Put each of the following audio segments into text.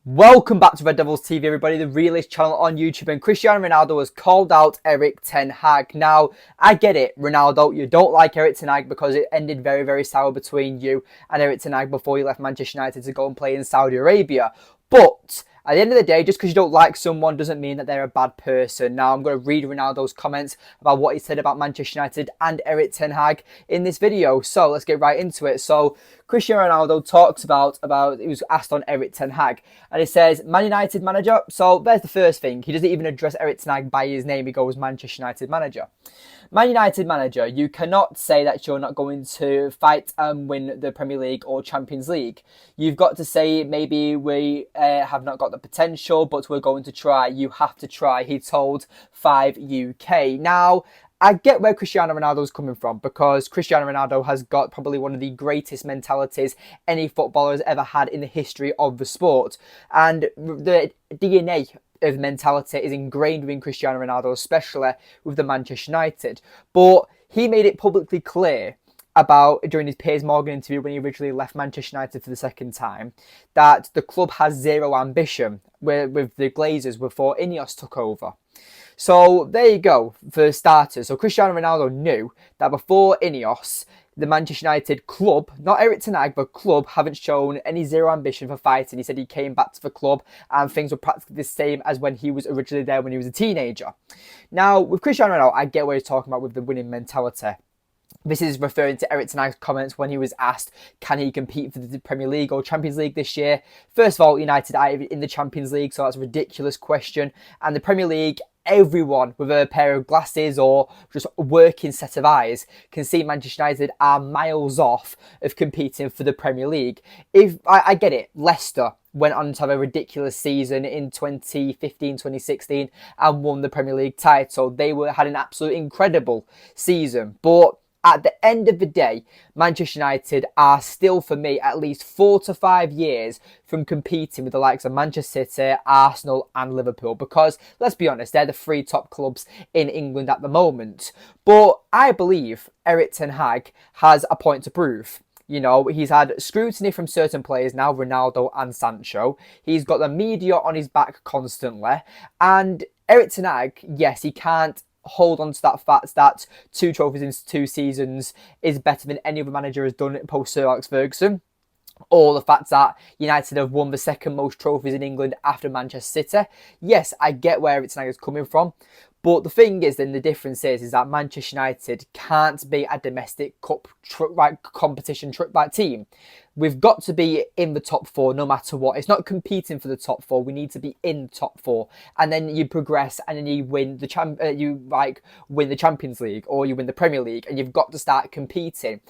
Welcome back to Red Devils TV, everybody, the realest channel on YouTube. And Cristiano Ronaldo has called out Erik ten Hag. Now, I get it, Ronaldo, you don't like Erik ten Hag because it ended very, very sour between you and Erik ten Hag before you left Manchester United to go and play in Saudi Arabia. But at the end of the day, just because you don't like someone doesn't mean that they're a bad person. Now, I'm going to read Ronaldo's comments about what he said about Manchester United and Erik ten Hag in this video. So let's get right into it. So Cristiano Ronaldo talks about he was asked on Erik ten Hag, and he says, Man United manager. So there's the first thing. He doesn't even address Erik ten Hag by his name. He goes Manchester United manager. Man United manager, you cannot say that you're not going to fight and win the Premier League or Champions League. You've got to say maybe we have not got the potential, but we're going to try. You have to try, he told 5 UK. Now, I get where Cristiano Ronaldo is coming from because Cristiano Ronaldo has got probably one of the greatest mentalities any footballer has ever had in the history of the sport. And the DNA of mentality is ingrained within Cristiano Ronaldo, especially with the Manchester United. But he made it publicly clear about during his Piers Morgan interview when he originally left Manchester United for the second time that the club has zero ambition with the Glazers before Ineos took over. So there you go for starters. So Cristiano Ronaldo knew that before Ineos, the Manchester United club, not Erik ten Hag, but club, haven't shown any zero ambition for fighting. He said he came back to the club and things were practically the same as when he was originally there when he was a teenager. Now, with Cristiano Ronaldo, I get what he's talking about with the winning mentality. This is referring to Erik ten Hag's comments when he was asked, can he compete for the Premier League or Champions League this year? First of all, United are in the Champions League, so that's a ridiculous question. And the Premier League, everyone with a pair of glasses or just a working set of eyes can see Manchester United are miles off of competing for the Premier League. If I get it, Leicester went on to have a ridiculous season in 2015-2016 and won the Premier League title. They had an absolute incredible season, but at the end of the day, Manchester United are still, for me, at least 4 to 5 years from competing with the likes of Manchester City, Arsenal and Liverpool. Because, let's be honest, they're the 3 top clubs in England at the moment. But I believe Erik ten Hag has a point to prove. You know, he's had scrutiny from certain players now, Ronaldo and Sancho. He's got the media on his back constantly. And Erik ten Hag, yes, he can't hold on to that fact that 2 trophies in 2 seasons is better than any other manager has done post Sir Alex Ferguson, or the fact that United have won the second most trophies in England after Manchester City. Yes, I get where Erik ten Hag is coming from, but the thing is, then the difference is that Manchester United can't be a domestic cup competition team. We've got to be in the top 4 no matter what. It's not competing for the top 4. We need to be in the top 4, and then you progress, and then you win the win the Champions League or you win the Premier League, and you've got to start competing.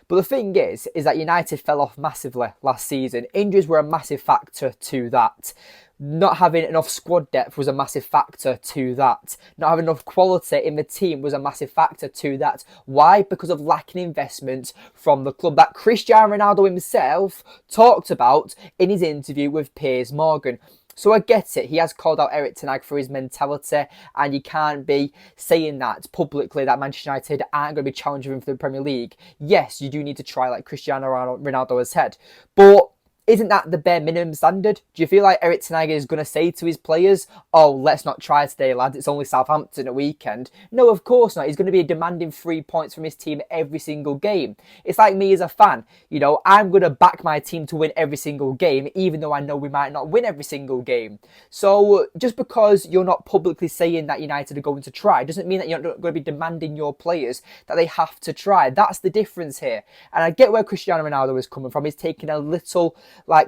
But the thing is that United fell off massively last season. Injuries were a massive factor to that. Not having enough squad depth was a massive factor to that. Not having enough quality in the team was a massive factor to that. Why? Because of lacking investment from the club that Cristiano Ronaldo himself talked about in his interview with Piers Morgan. So I get it. He has called out Erik ten Hag for his mentality, and you can't be saying that publicly that Manchester United aren't going to be challenging him for the Premier League. Yes, you do need to try, like Cristiano Ronaldo has said, but isn't that the bare minimum standard? Do you feel like Erik ten Hag is going to say to his players, oh, let's not try today, lads, it's only Southampton at weekend? No, of course not. He's going to be demanding 3 points from his team every single game. It's like me as a fan. You know, I'm going to back my team to win every single game, even though I know we might not win every single game. So just because you're not publicly saying that United are going to try doesn't mean that you're not going to be demanding your players that they have to try. That's the difference here. And I get where Cristiano Ronaldo is coming from. He's taking a little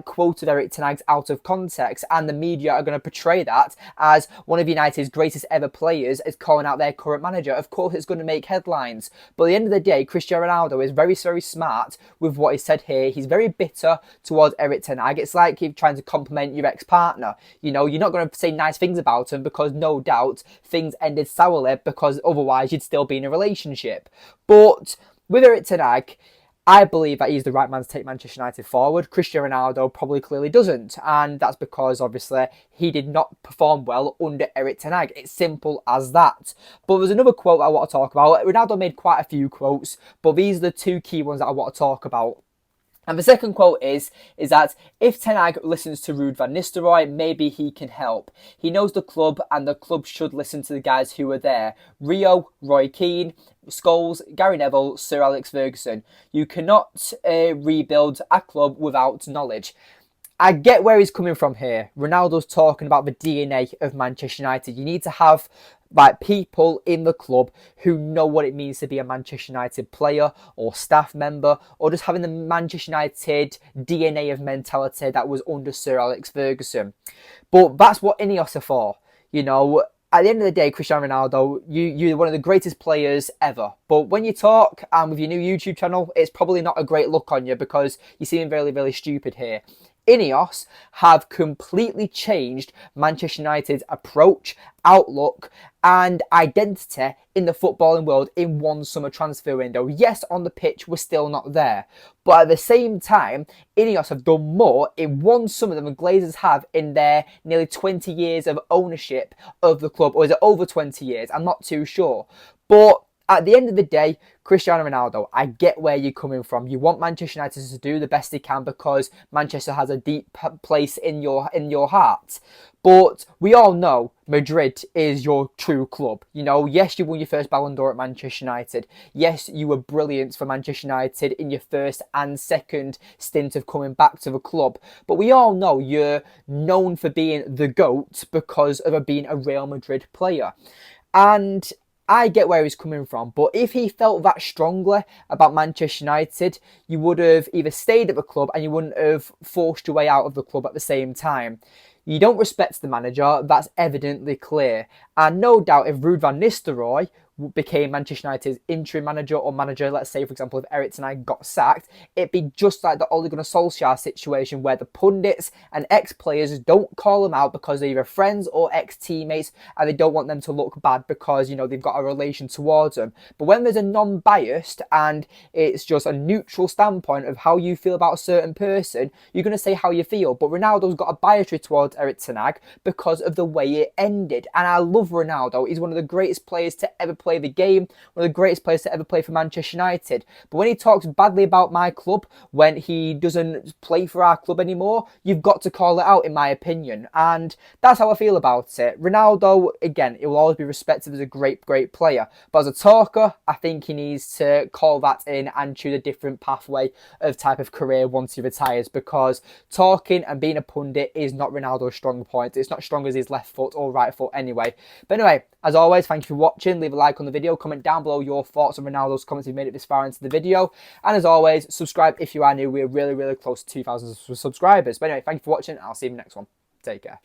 quote of Erik ten Hag's out of context, and the media are going to portray that as one of United's greatest ever players is calling out their current manager. Of course it's going to make headlines, but at the end of the day, Cristiano Ronaldo is very, very smart with what he said here. He's very bitter towards Erik ten Hag. It's like you're trying to compliment your ex-partner. You know, you're not going to say nice things about him because no doubt things ended sourly, because otherwise you'd still be in a relationship. But with Erik ten Hag, I believe that he's the right man to take Manchester United forward. Cristiano Ronaldo probably clearly doesn't. And that's because, obviously, he did not perform well under Erik ten Hag. It's simple as that. But there's another quote I want to talk about. Ronaldo made quite a few quotes, but these are the 2 key ones that I want to talk about. And the second quote is that if Ten Hag listens to Ruud van Nistelrooy, maybe he can help. He knows the club, and the club should listen to the guys who are there. Rio, Roy Keane, Scholes, Gary Neville, Sir Alex Ferguson. You cannot rebuild a club without knowledge. I get where he's coming from here. Ronaldo's talking about the DNA of Manchester United. You need to have like people in the club who know what it means to be a Manchester United player or staff member, or just having the Manchester United DNA of mentality that was under Sir Alex Ferguson. But that's what Ineos are for. You know, at the end of the day, Cristiano Ronaldo, you're one of the greatest players ever. But when you talk and with your new YouTube channel, it's probably not a great look on you because you seem really, really stupid here. Ineos have completely changed Manchester United's approach, outlook and identity in the footballing world in one summer transfer window. Yes, on the pitch, we're still not there. But at the same time, Ineos have done more in one summer than the Glazers have in their nearly 20 years of ownership of the club. Or is it over 20 years? I'm not too sure. But at the end of the day, Cristiano Ronaldo, I get where you're coming from. You want Manchester United to do the best they can because Manchester has a deep place in your heart. But we all know Madrid is your true club. You know, yes, you won your first Ballon d'Or at Manchester United. Yes, you were brilliant for Manchester United in your first and second stint of coming back to the club. But we all know you're known for being the GOAT because of being a Real Madrid player. And I get where he's coming from, but if he felt that strongly about Manchester United, you would have either stayed at the club and you wouldn't have forced your way out of the club at the same time. You don't respect the manager, that's evidently clear. And no doubt if Ruud van Nistelrooy became Manchester United's interim manager or manager, let's say, for example, if Erik ten Hag got sacked, it'd be just like the Ole Gunnar Solskjaer situation where the pundits and ex-players don't call them out because they're either friends or ex-teammates and they don't want them to look bad because, you know, they've got a relation towards them. But when there's a non-biased and it's just a neutral standpoint of how you feel about a certain person, you're going to say how you feel. But Ronaldo's got a bias towards Erik ten Hag because of the way it ended. And I love Ronaldo. He's one of the greatest players to ever play the game, one of the greatest players to ever play for Manchester United. But when he talks badly about my club, when he doesn't play for our club anymore, you've got to call it out, in my opinion. And that's how I feel about it. Ronaldo, again, he will always be respected as a great, great player. But as a talker, I think he needs to call that in and choose a different pathway of type of career once he retires, because talking and being a pundit is not Ronaldo's strong point. It's not strong as his left foot or right foot anyway. But anyway, as always, thank you for watching. Leave a like on the video. Comment down below your thoughts on Ronaldo's comments if you made it this far into the video. And as always, subscribe if you are new. We're really, really close to 2,000 subscribers. But anyway, thank you for watching. I'll see you in the next one. Take care.